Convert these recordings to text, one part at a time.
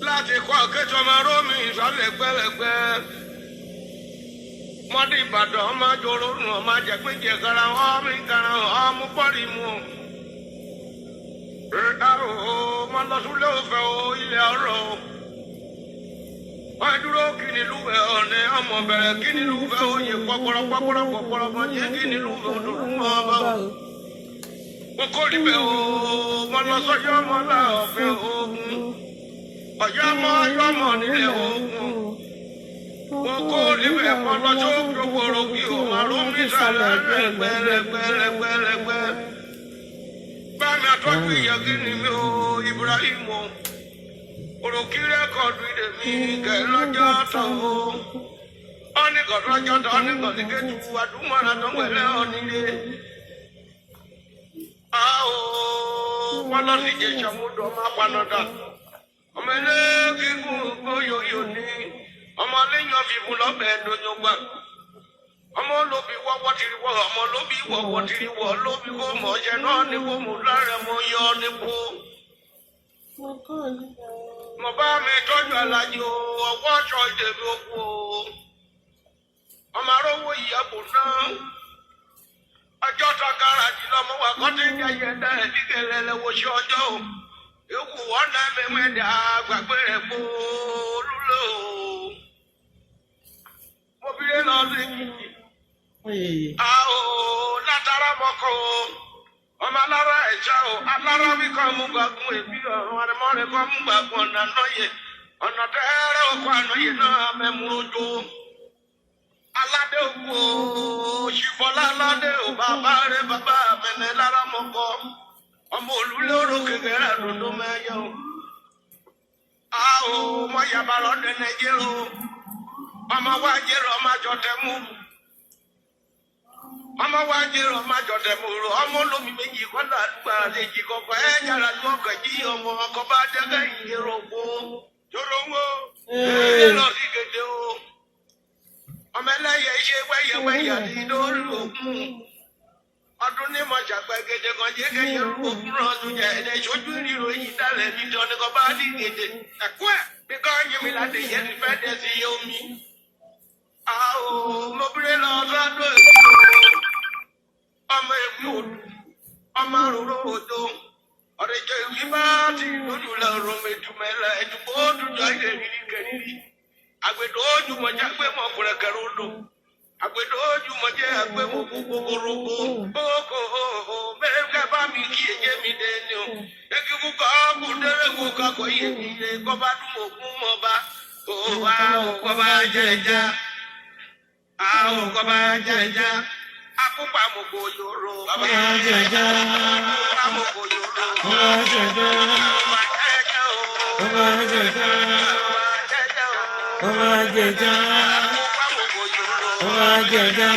láti kọ́ akẹ́tọ́ ọmọ rómi ìsọ̀lẹ̀ gbẹ́lẹ́gbẹ́. Mọ́dé Ìbàdàn ọmọ jòrò nù ọmọ jẹ̀gbẹ́jẹ̀ kára ọmọ ìkàrà ọmọ bọ́ọ̀lì mu. Mo lọ súnlé òfẹ́ o ilẹ̀ ọ̀rọ̀ o. Wọ́n dúró kí ni lúwẹ̀ ọ̀nẹ́ ọmọ bẹ̀rẹ̀ kí ni lúwẹ̀ oyè pọ̀pọ̀rọ̀ mọ̀ jẹ́ kí ni lúwẹ̀ òdòdó mọ́ ọba o. Mo kó níbẹ̀ o, mo lọ sọ́jọ́ ọmọ náà ọ̀fẹ́ ogun. Ọ̀yọ́ ọmọ nílẹ̀ ogun. Mo kó níbẹ̀ mo lọ sókè gbòòrò kí o máa rú mi sálẹ̀ gbẹ́rẹ́gbẹ́rẹ́gbẹ́rẹ́gbẹ́. Bámi àtọ́jú ìyàgí ni mi ò Ibrahim o. Òròkì rẹ́kọ̀dù ìdè mi kẹ̀ lọ́jọ́ tó o. Ọ́nìkọ̀ lọ́jọ́ tó ọ́nìkọ̀ ní kẹ́tù àdúmọ̀ràn tó pẹ̀lẹ́ ọ̀nìlé. Wọ́n lọ sí ìjẹ̀sà mú dọ̀ máa panadà. Ọmọ ilé kíkún gbóyòyò ní. Ọmọ aléyàn fi mú lọ́bẹ̀ẹ́ donyogba. Ọmọ olóbi wọ́wọ́ tiri wọ́, ọmọ olóbi wọ́wọ́ tiri wọ́, olóbi kò mọ̀ ọ̀ṣẹ́ náà ní kò mú lára mo yọ nípò. Mo bá mi tọ́jú alájò ọwọ́ aṣọ ìdèbí oko. Ọmọ arówó ìyàbò náà. Ọjọ́ tó gáràjì lọ́mọ wa kọ́ tí ń jẹ́ ẹ̀dá ẹ̀dígẹ̀lẹ̀ lẹ́wọ́ sí ọjọ́ o. Yòókù wọ́n náà mẹ́mẹ́dà gbàgbé rẹ̀ kó lúlò. Mo fi lé lọ sí kìkì. Látara mọ́kọ́ o. Ọmọ alára ẹ̀ṣá o. Alára wí kan mú gbàgún èbí ọ̀run àrẹ̀mọ́rẹ̀ kan mú gbàgún ọ̀nà lọ́yẹ̀. Ọ̀nà tẹ́rẹ̀ òkú ànáyè náà mẹ́mú ojú. Aládé òkú o. Ṣìfọ́lá aládé o. Bàbá rẹ̀ bàbá mẹ́lẹ̀ lára mọ́kọ́. Ọmọ olúlé oró kékeré àdúndó mẹ́yẹ o. Mọ yàbá lọ́dẹ Nàìjíríà o. Ọmọ wa jẹ́rọ ọmọ àjọ tẹ̀mú. Ọmọ wa jẹ́rọ ọmọ àjọ tẹ̀mú ro. Ọmọ olómi méjì kọ́lá àdúgbà àlejì kọ̀ọ̀kan ẹ̀ yàrá ní ọkọ̀ jí ọmọ ọkọ̀ bá dẹ́gẹ́ ìyẹ̀rọ gbó. Jọ̀rọ̀ wo? Ẹ lọ sí gèdè o. Ọmọ ẹlẹ́yẹ ṣe wẹ́yẹwẹ́yẹ ní lórí òkun. Ọdún ní mo ṣàgbàgede kan jẹ́ kẹ́yẹ òkun rán tún jẹ́ ẹ̀dẹ̀ ṣojú ìrírò yìí dálẹ̀ mi jọ ní kò bá ní gèdè. Ẹ̀kú ẹ̀ bí kò yín mi láti yẹ ti fẹ́ dẹ̀ sí omi. Mo bèrè lọ sọ́dọ̀ èkó. Ọmọ èkó odò. Ọmọ àròrò odò. Ọ̀rẹ́jọ ìwé bá ti lójú lọ́rùn mẹ́tùmẹ́lẹ̀ ẹ̀dùnkó dùjọ́ ìrẹ̀rì kẹrìrì. Àgbẹ̀dọ̀ ojú mọ̀já gbé mọ̀ kúrẹ̀kẹ̀rẹ̀ odò. Àgbẹ̀dọ̀ ojú mọ̀jẹ́ àgbẹ̀ mọ̀ gbogbogbò. Bókò mẹ́rẹ̀kẹ́ bá mi kí ẹ̀jẹ̀ mi dé ni o. Eki kúkọ́ kú dẹ́rẹ́ kú kakọ̀ yé mi lé kọ́ bá dùn mọ̀ kú mọ̀ bá. Kọ́ bá jẹja. Kọ́ bá jẹja. Akúpa mọ̀ kò yòrò. Kọ́ bá jẹja. Akúpa mọ̀ kò yòrò. Kọ́ bá jẹja. Kọ́ bá jẹja o. Kọ́ bá jẹja. Kọ́ bá jẹja. Ọba jẹjẹ,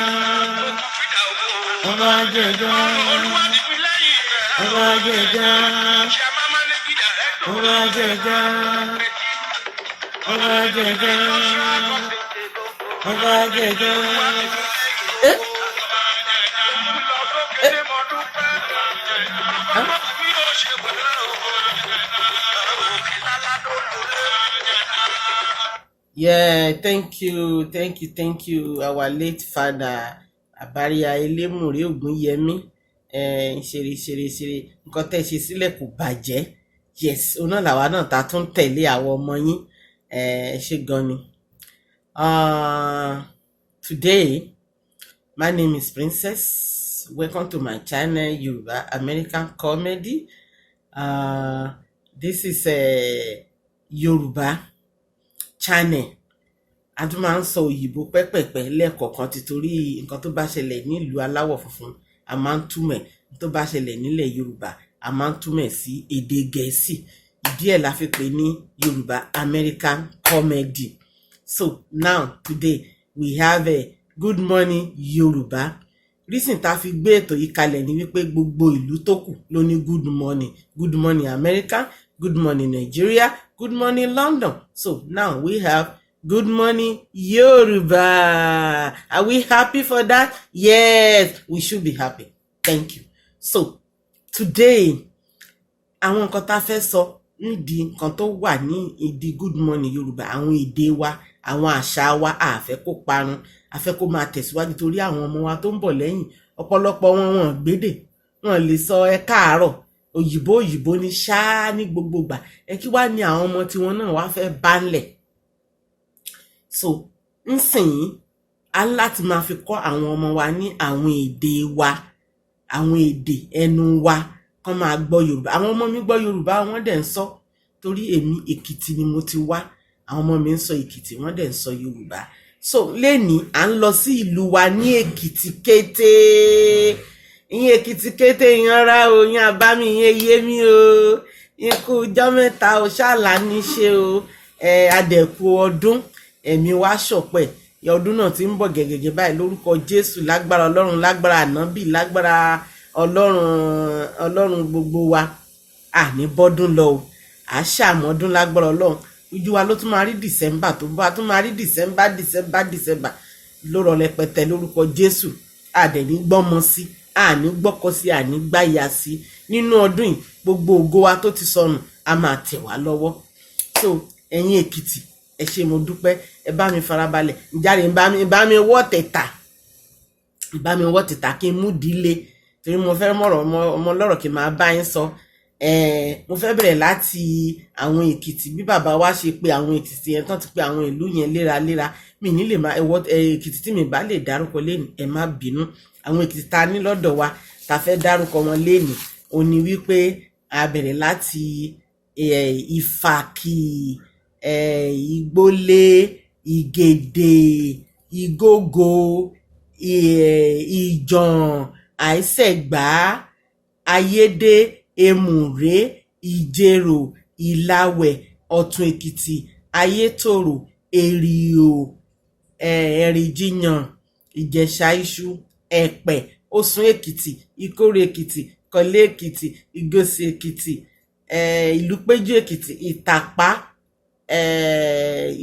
ọba jẹjẹ, ọba jẹjẹ, ọba jẹjẹ, ọba jẹjẹ, ọba jẹjẹ. Yeah, thank you, our late father, Àbáríyá Elémùrè Ògúnyẹmí. Ṣeré, nǹkan tẹ́ ṣe sílẹ̀ kò bàjẹ́. Yes, ọ̀nà làwa náà ta tún tẹ̀lé àwọn ọmọ yín. Ṣé gan ni. Today, my name is Princess. Welcome to my channel, Yoruba American Comedy. This is a Yoruba channel. A tún máa ń sọ òyìnbó pẹ́pẹ̀pẹ́ lẹ́ẹ̀kọ̀ọ̀kan títorí nǹkan tó bá ṣẹlẹ̀ nílùú aláwọ̀ funfun a máa ń túmọ̀ tó bá ṣẹlẹ̀ nílẹ̀ Yorùbá a máa ń túmọ̀ sí èdè Gẹ̀ẹ́sì. Ìdí ẹ̀ la fi pè ní Yoruba American Comedy. So now today we have a good morning Yoruba. Reason tá fi gbé ètò yìí kalẹ̀ ni wípé gbogbo ìlú tó kù ló ní good morning America, good morning Nigeria, good morning London. So now we have good morning Yoruba. Are we happy for that? Yes, we should be happy. Thank you. So today àwọn nǹkan tá fẹ́ sọ nídìí nǹkan tó wà ní ìdí Good Morning Yorùbá, àwọn èdè wa, àwọn àṣà wa, a fẹ́ kó parun, a fẹ́ kó máa tẹ̀síwájú torí àwọn ọmọ wa tó ń bọ̀ lẹ́yìn, ọ̀pọ̀lọpọ̀ wọn gbédè, wọn lè sọ ẹ káàárọ̀, òyìnbó ní ṣáá ní gbogbo ìgbà, ẹ kí wá ní àwọn ọmọ tiwọn náà wá fẹ́ bá ń lẹ̀. So nsìnyí a láti máa fi kọ́ àwọn ọmọ wa ní àwọn èdè wa, àwọn èdè ẹnu wa, kán máa gbọ́ Yorùbá. Àwọn ọmọ mi gbọ́ Yorùbá, wọ́n dẹ̀ ń sọ, torí èmi Èkìtì ni mo ti wá, àwọn ọmọ mi ń sọ Èkìtì, wọ́n dẹ̀ ń sọ Yorùbá. So lénìí à ń lọ sí ìlú wa ní Èkìtì Kété. Ìyẹn Èkìtì Kété ìyanra o, ìyẹn àbámi, ìyẹn yé mi o, ikú ọjọ́ mẹ́ta o, ṣáàlà ní ṣe o, adẹ̀kù ọdún, ẹ̀mí wa ṣọ̀pẹ́, ọdún náà ti ń bọ̀ gẹ̀gẹ̀gẹ̀ báyìí lórúkọ Jésù, lágbára Ọlọ́run, lágbára ànábì, lágbára Ọlọ́run gbogbo wa, àní bọ́dún lọ o, àṣàmọ́dún lágbára Ọlọ́run. Ojú wa ló tún máa rí December tó bá tún máa rí December ló rọ rẹpẹtẹ lórúkọ Jésù. Àdẹ̀ní gbọ́mọ sí, àní gbọ́kọ sí, àní gbáya sí. Nínú ọdún yìí gbogbo ògo wa tó ti sọnù a máa tẹ̀ wá lọ́wọ́. So ẹ̀yin Èkìtì, ẹ ṣé mo dúpẹ́, ẹ bá mi farabalẹ̀, ìjáde ìbá mi wọ́ tẹ̀tà kí n mú dílé, torí mo fẹ́ mọ̀rọ̀ ọmọ lọ́rọ̀ kí n máa bá yín sọ. Mo fẹ́ bẹ̀rẹ̀ láti àwọn Èkìtì, bí bàbá wa ṣe pé àwọn Èkìtì yẹn tán ti pé àwọn ìlú yẹn léraléra, mi ní lè máa Èkìtì tí mi bá lè dárúkọ lénìí, ẹ má bínú. Àwọn Èkìtì ta ní lọ́dọ̀ wa ta fẹ́ dárúkọ wọn lénìí, ó ní wípé a bẹ̀rẹ̀ láti Ìfàkì, Ìgbólé, Ìgèdè, Ìgógó, Ìjàn, Àìsẹ̀gbá, Ayédè, Èmùrè, Ìjẹ̀rò, Ìlàwẹ̀, Ọ̀tún Èkìtì, Ayétòrò, Èrìò, Ẹ̀rìjìyàn, Ìjẹ̀ṣà Iṣu, Ẹ̀pẹ̀, Òsùn Èkìtì, Ìkórè Èkìtì, Kọ̀lé Èkìtì, Ìgòsì Èkìtì, Ìlúpéjú Èkìtì, Ìtàpá,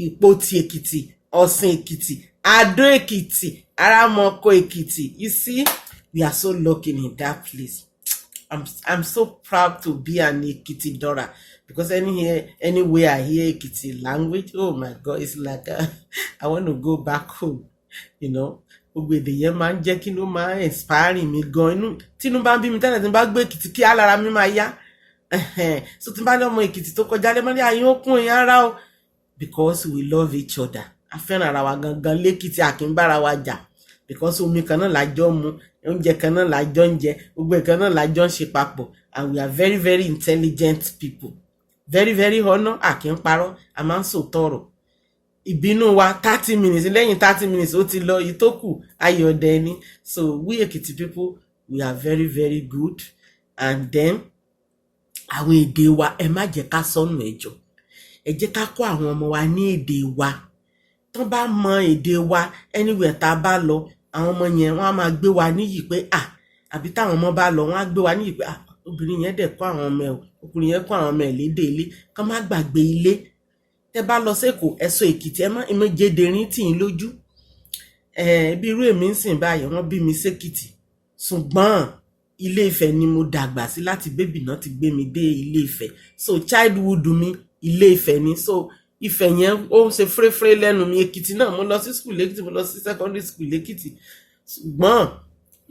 Ìpotì Èkìtì, Ọ̀sìn Èkìtì, Adó Èkìtì, Arámọkọ Èkìtì. You see, we are so lucky in that place. I'm so proud to be an Ekiti Dora, because anywhere I hear Ekiti language, oh my God, it's like I want to go back home, you know. Gbogbo èdè yẹn máa ń jẹ́ kí ló máa ń inspire mi gan, inú tínú bá ń bí mi tẹ́lẹ̀ tí n bá gbé Èkìtì kí alára mi máa yá. So tí n bá ní ọmọ Èkìtì tó kọjá lẹ́mọ́ ní àyín òkun èèyàn ara o, because we love each other. A fẹ́ràn ara wa gangan lÉkìtì, a kì í bára wa jà, because omi kan náà lájọ mu, oúnjẹ kan náà lájọ ń jẹ, gbogbo nǹkan náà lájọ ń ṣe papọ̀, and we are very very intelligent people, very very honor, a kì í parọ́, a máa ń sòótọ́ ọ̀rọ̀. Ìbínú wa 30 minutes, lẹ́yìn 30 minutes ó ti lọ, ìtókù ayọ̀dẹ ni. So we Ekiti people, we are very very good. And then àwọn èdè wa, ẹ má jẹ́ ká sọnù ẹ̀jọ̀, ẹ jẹ́ ká kọ́ àwọn ọmọ wa ní èdè wa. Tán bá mọ èdè wa, anywhere tá a bá lọ, àwọn ọmọ yẹn wọ́n á máa gbé wa níyì pé àbí táwọn ọmọ bá lọ, wọ́n á gbé wa níyì pé obìnrin yẹn dẹ̀ kọ́ àwọn ọmọ ẹ̀, ọkùnrin yẹn kọ́ àwọn ọmọ ẹ̀ lédè ilé, kán má gbàgbé ilé. Tẹ́ bá lọ sékòó, ẹ sọ Èkìtì, ẹ má ìmọ̀jẹ̀dẹ̀rín tì yín lójú. Bí irú èmi ń sìn báyìí, wọ́n bí mi sékìtì, ṣùgbọ́n Ilé Ifẹ̀ ni mo dàgbà sí, láti bébì náà ti gbé mi dé Ilé Ifẹ̀. So childhood mi Ilé Ifẹ̀ ni. So Ifẹ̀ yẹn ó ń ṣe fúrẹ́fúrẹ́ lẹ́nu mi. Èkìtì náà, mo lọ sí school lÉkìtì, mo lọ sí secondary school lÉkìtì, ṣùgbọ́n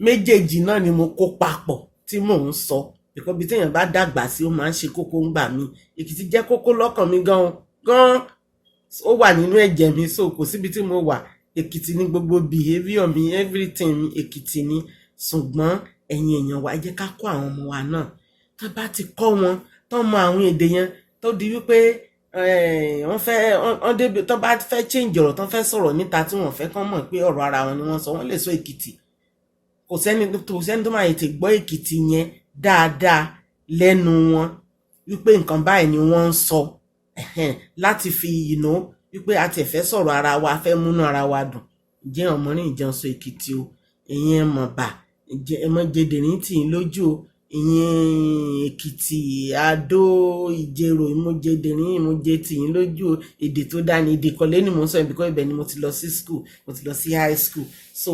méjèèjì náà ni mo kó papọ̀ tí mò ń sọ, because bí téèyàn bá dàgbà sí, ó máa ń ṣe kókó ń gbà mí. Èkìtì jẹ́ kókó lọ́kàn mi gan, ó wà nínú ẹ̀jẹ̀ mi. So kò síbi tí mo wà, Èkìtì ní gbogbo behavior mi, everything mi Èkìtì ni. Ṣùgbọ́n ẹ̀yin èèyàn wa, ẹ jẹ́ ká kọ́ àwọn ọmọ wa náà. Tá bá ti kọ́ wọn, tán mọ àwọn èdè yẹn, tó di wípé tán bá fẹ́ change ọ̀rọ̀, tán fẹ́ sọ̀rọ̀ níta tí wọ́n fẹ́ kán mọ̀ pé ọ̀rọ̀ ara wọn ni wọ́n sọ, wọ́n lè sọ Èkìtì. Kò sẹ́ni tó máa tètè gbọ́ Èkìtì yẹn dáadáa lẹ́nu wọn, wípé nǹkan báyìí ni wọ́n ń sọ, láti fi wípé a ti fẹ́ sọ̀rọ̀ ara wa, fẹ́ múnú ara wa dùn. Ǹjẹ́ ọmọ ní ìjẹun sọ Èkìtì o, ìyẹn mọ̀ bà, ẹ mọ́ jẹ̀dẹ̀rín tì yín lójú o. Ìyẹn Èkìtì, Adó, Ìjẹ̀rò, ìmọ̀jẹ̀dẹ̀rín, ìmọ̀jẹ̀ tì yín lójú o. Èdè tó dá ní, èdè kọ́lé ni mo ń sọ, because ibẹ̀ ni mo ti lọ sí school, mo ti lọ sí high school. So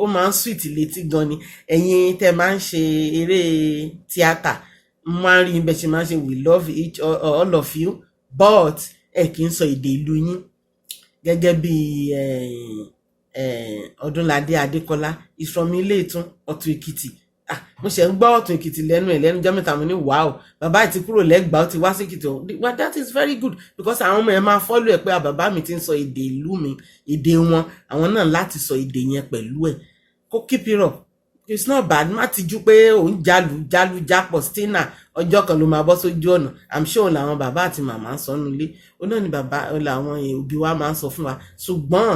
ó máa ń sweet létí gan ni. Ẹ̀yin tẹ́ máa ń ṣe eré tíátà, máa ń rí bẹ́ẹ̀ ṣe máa ń ṣe we love each all of you but ẹ kì í sọ èdè ìlú yín gẹ́gẹ́ bí Ọdúnládé Adékọ́lá is from Ilé-Ìtún Ọ̀tún Èkìtì. Mo ṣe ń gbọ́ Ọ̀tún Èkìtì lẹ́nu ọjọ́ mẹ́ta mo ní wow bàbá ti kúrò lẹ́gbàá ó ti wá sí Èkìtì well that is very good because àwọn ọmọ ẹ̀ máa follow ẹ̀ pé bàbá mi ti ń sọ èdè ìlú mi èdè wọn àwọn náà láti sọ èdè yẹn pẹ̀lú ẹ̀ kó keep it up it's not bad má ti jú pé òun jálù jápọ̀ stina ọjọ́ kan ló máa bọ́ sójú ọ̀nà I'm sure làwọn bàbá àti màmá ń sọ nulé ó náà ni bàbá làwọn òbí wa máa ń sọ fún wa ṣùgbọ́n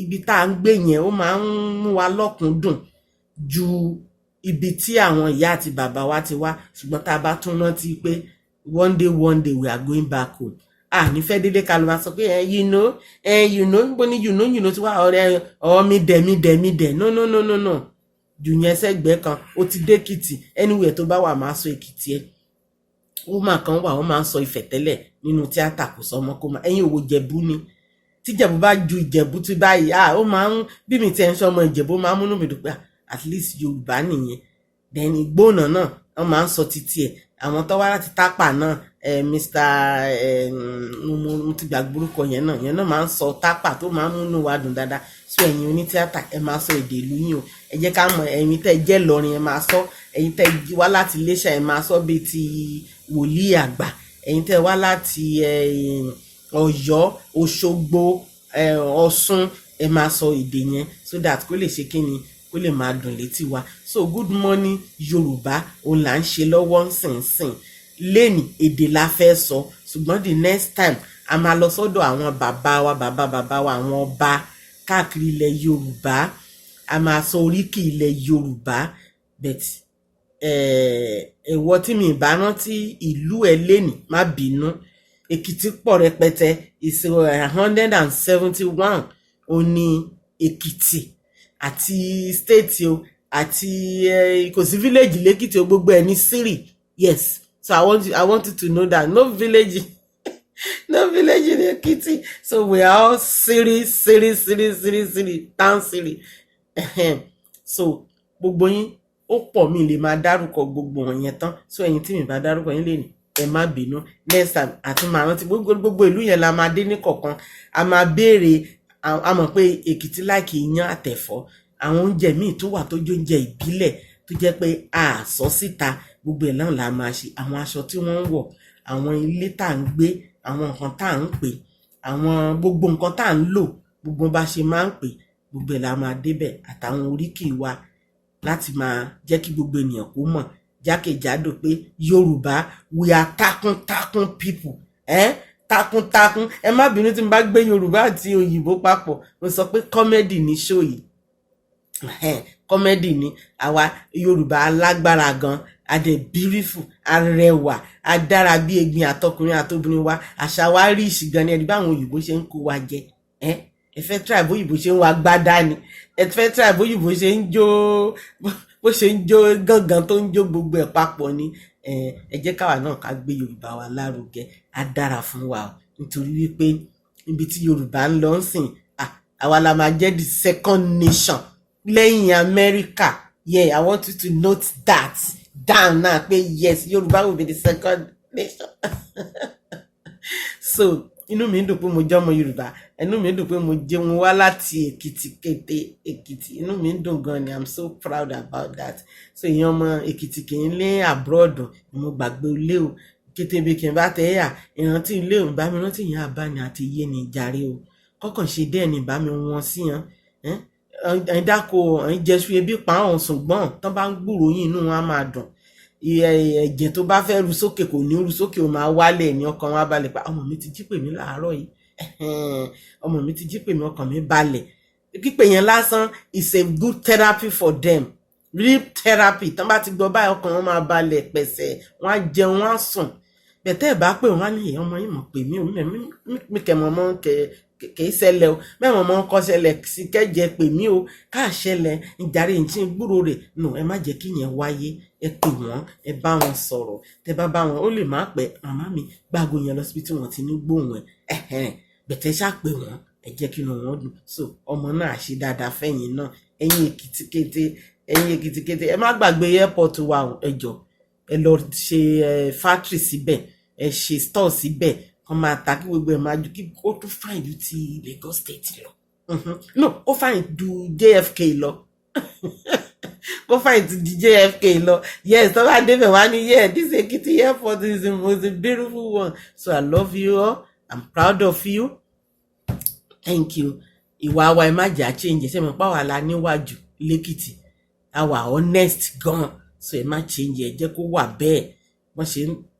ibi tá à ń gbé yẹn ó máa ń mú wa lọ́kùndùn ju ibi tí àwọn ìyá àti bàbá wa ti wá ṣùgbọ́n tá a bá tún rántí pé one day we are going back home nífẹ̀ẹ́ dédé ká ló máa sọ pé you know níbo ni you know ti wá ọ̀rẹ́ mi dẹ̀ no jù yẹn sẹ́gbẹ̀ẹ́ kan ó ti dé Èkìtì anywhere tó bá wà máa sọ Èkìtì ẹ̀ ó máa kan wà ó máa ń sọ Ifẹ̀ tẹ́lẹ̀ nínú tíátà kò sọ ọmọ kó máa ẹ̀yin òwò Jẹ̀bú ni tí Jẹ̀bú bá ju Ìjẹ̀bú tí báyìí ó máa ń bí mi ti ẹ̀ ń sọ ọmọ Ìjẹ̀bú máa ń múnú mi dùn pé at least Yorùbá nìyẹn then Ìgbónà náà wọ́n máa ń sọ títí ẹ̀ àwọn tó wá láti Tápà náà Mr mo ti gbàgbé orúkọ yẹn náà máa ń sọ Tápà tó máa ń múnú wa dùn dáadáa so ẹ̀yin onítíátà ẹ máa sọ èdè ìlú yín o ẹ jẹ́ ká mọ̀ ẹ̀yin tẹ́ jẹ́ Ìlọrin ẹ máa sọ ẹ̀yin tẹ́ wá láti Iléṣà ẹ máa sọ bíi ti wòlíì àgbà ẹ̀yin tẹ́ wá láti Ọ̀yọ́ Òṣogbo Ọ̀ṣun ẹ máa sọ èdè yẹn so that kó lè ṣe kí ni kó lè máa dùn létí wa so good morning Yorùbá òun là ń ṣe lọ́wọ́ nsìnsìn lẹ́nì èdè la fẹ́ sọ ṣùgbọ́n the next time a máa lọ sọ́dọ̀ àwọn bàbá wa àwọn ọba káàkiri ilẹ̀ Yorùbá a máa sọ oríkì ilẹ̀ Yorùbá but ẹ̀wọ́ tí mi bá rántí ìlú ẹ̀ lẹ́nì má bínú Èkìtì pọ̀ rẹpẹtẹ is 171 òní Èkìtì àti state o àti kò sí village lẹ́kìtì o gbogbo ẹ̀ ní Siri yes so I want you to know that no village in Ekiti so we are all Siri town Siri so gbogbo yín ó pọ̀ mi lè máa dárúkọ gbogbo yẹn tán so ẹ̀yin tí mi bá dárúkọ yín lè ní ẹ má bínú next time àti máa rántí gbogbo ìlú yẹn la máa dé ní kọ̀ọ̀kan a máa béèrè a mọ̀ pé Èkìtì láìkì iyán àtẹ̀fọ́ àwọn oúnjẹ míì tó wà tó jẹ́ oúnjẹ ìbílẹ̀ tó jẹ́ pé a sọ síta gbogbo ẹ̀ náà la máa ṣe àwọn aṣọ tí wọ́n ń wọ̀ àwọn ilé tá à ń gbé àwọn nǹkan tá à ń pè àwọn gbogbo nǹkan tá à ń lò gbogbo bá ṣe máa ń pè gbogbo ẹ̀ la máa débẹ̀ àtàwọn oríkì wa láti máa jẹ́ kí gbogbo ènìyàn kó mọ̀ jákèjádò pé Yorùbá we are takuntakun people takuntakun ẹ má bínú tí mo bá gbé Yorùbá àti òyìnbó papọ̀ mo sọ pé kọ́mẹ́dì ní ṣó yìí kọ́mẹ́dì ní àwa Yorùbá alágbára gan adé beautiful arẹwà adára bí egbin àtọkùnrin àtobìnrin wa àṣà wa rí ìṣìgan ní ẹni báwọn òyìnbó ṣe ń kó wa jẹ ẹ fẹ́ try bóyìnbó ṣe ń wa gbádá ni ẹ fẹ́ try bóyìnbó ṣe ń jó bó ṣe ń jó gángan tó ń jó gbogbo ẹ̀ papọ̀ ni ẹ jẹ́ káwa náà ká gbé Yorùbá wa lárugẹ á dára fún wa o nítorí wípé ibi tí Yorùbá ń lọ sìn àwa la máa jẹ́ the second nation lẹ́yìn America yeah I want you to note that down now pé yes Yorùbá will be the second nation so inú mi dùn pé mo jẹ́ ọmọ Yorùbá inú mi dùn pé mo jẹun wá láti Èkìtì kété Èkìtì inú mi dùn gan ni I'm so proud about that so ìyẹn ọmọ Èkìtì kì í lé abroad mo gbàgbé ilé o kété bí kì í bá tẹ́ yà ìrántí ilé ò bá mi rántí ìyá àbáni àti iye ní ìjàre o kọ́kàn ṣe dẹ́ẹ̀ ní bá mi wọn sí yan ẹ̀yin dáko ẹ̀yin jẹ́sú ebi pa àwọn ṣùgbọ́n tán bá ń gbúròó yín inú wọn á máa dùn ẹ̀jẹ̀ tó bá fẹ́ ru sókè kò ní ru sókè ó máa wálẹ̀ ní ọkàn wọn á balẹ̀ pa ọmọ mi ti jí pè mí láàárọ̀ yìí ọmọ mi ti jí pè mí ọkàn mi balẹ̀ pípè yẹn lásán is a good therapy for them real therapy tán bá ti gbọ́ báyìí ọkàn wọn máa balẹ̀ pẹ̀sẹ̀ wọn á jẹun wọn á sùn bẹ̀tẹ́ ẹ̀ bá pè wọ́n á ní ọmọ yìí mọ̀ pè mí ò mí kẹ́ mọ́ mọ́ kìí ṣẹlẹ̀ o mẹ́wọ̀n mọ́ kọ́ ṣẹlẹ̀ sí kẹ́jẹ pè mí o káà ṣẹlẹ̀ ìjàre ìtì gbúrò rẹ̀ nù ẹ má jẹ́ kí yẹn wáyé ẹ pè wọ́n ẹ bá wọn sọ̀rọ̀ tẹ bá wọn ó lè má pẹ́ màmá mi gbàgbó yẹn lọ síbi tí wọ́n ti ní gbóhùn ẹ̀ bẹ̀tẹ́ ṣá pè wọ́n ẹ jẹ́ kí inú wọn dùn so ọmọ náà ṣe dáadáa fẹ́yìn náà ẹ̀yin Èkìtì kété ẹ má gbàgbé airport wa ẹ jọ̀ọ́ ẹ lọ ṣe factory síbẹ̀, ẹ ṣe store síbẹ̀, kan máa ta kí gbogbo ẹ̀ máa ju kí ó tún fine ju ti Lagos State lọ. No, ó fine ju JFK lọ. Go find the JFK lọ. Yes, tó bá débẹ̀ wá ní yeah, this Ekiti airport is the most beautiful one. So I love you all. I'm proud of you. Thank you. Ìwà wa ẹ má jà change. Ṣé mo pa wà la níwájú lẹ́kìtì. Àwa honest gan. So ẹ má change ẹ jẹ́ kó wà bẹ́ẹ̀.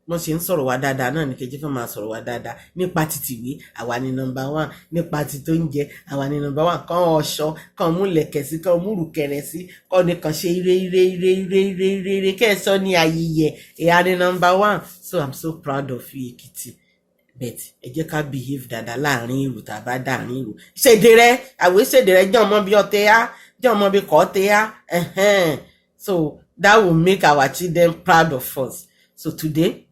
Wọ́n ṣe ń sọ̀rọ̀ wa dáadáa náà ní kejì fún máa sọ̀rọ̀ wa dáadáa. Nípa títìwé àwa ni number 1. Nípa ti tó ń jẹ àwa ni number 1. Kàn ọ̀ṣọ́, kàn mú lẹ̀kẹ̀ sí, kàn mú rùkẹ̀rẹ̀ sí, kàn ní kàn ṣe ire kẹ́sọ́ ní ayẹyẹ. Ìyá ni number 1. So I'm so proud of you Ekiti. But ẹ jẹ́ ká behave dáadáa láàrin ìlú tá bá dáàrin ìlú. Ṣèdè rẹ, àwé ṣèdè rẹ jẹ́ ọmọ bí ọtẹ á, jẹ́ ọmọ bí kọ́ tẹ á. So that will make our children proud of us. So today,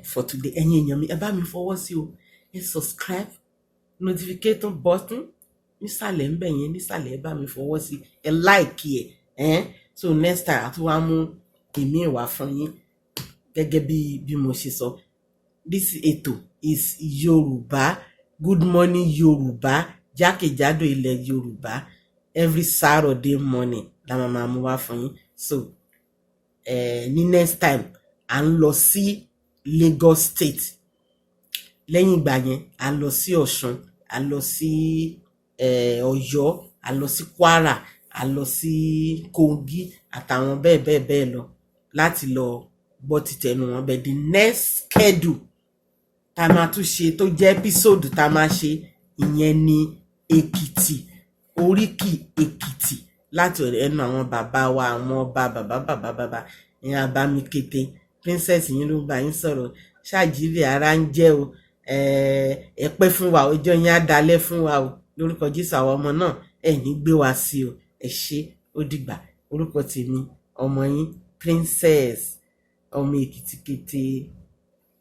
for today, ẹ̀yin èèyàn mi, ẹ bá mi fọwọ́ sí o. Ẹ subscribe, notification button, nísàlẹ̀ ń bẹ̀ yẹn, nísàlẹ̀ ẹ bá mi fọwọ́ sí. Ẹ like ẹ̀. So next time, àti wá mú èmi ìwà fún yín. Gẹ́gẹ́ bí mo ṣe sọ. This ètò is Yoruba, Good Morning Yoruba, jákèjádò ilẹ̀ Yorùbá. Every Saturday morning la máa mú wá fún yín. So, ní next time, à ń lọ sí Lagos State. Lẹ́yìn ìgbà yẹn, à ń lọ sí Ọ̀ṣun, à ń lọ sí Ọ̀yọ́, à ń lọ sí Kwara, à ń lọ sí Kogi àtàwọn bẹ́ẹ̀ lọ láti lọ gbọ́ títẹnu wọn. But the next schedule tá máa tún ṣe tó jẹ́ episode tá máa ṣe ìyẹn ni Èkìtì, oríkì Èkìtì láti ẹnu àwọn bàbá wa, àwọn ọba bàbá ìyẹn Abámikété princess yín ló bá yín sọ̀rọ̀. Ṣáàjìrì ara ń jẹ́ o. Ẹ pẹ́ fún wa, ọjọ́ yín á dalẹ̀ fún wa o. Lórúkọ Jésù àwọn ọmọ náà ẹ ní gbé wa sí o. Ẹ ṣé, ó dìgbà. Orúkọ tèmi ọmọ yín princess ọmọ Èkìtì kété.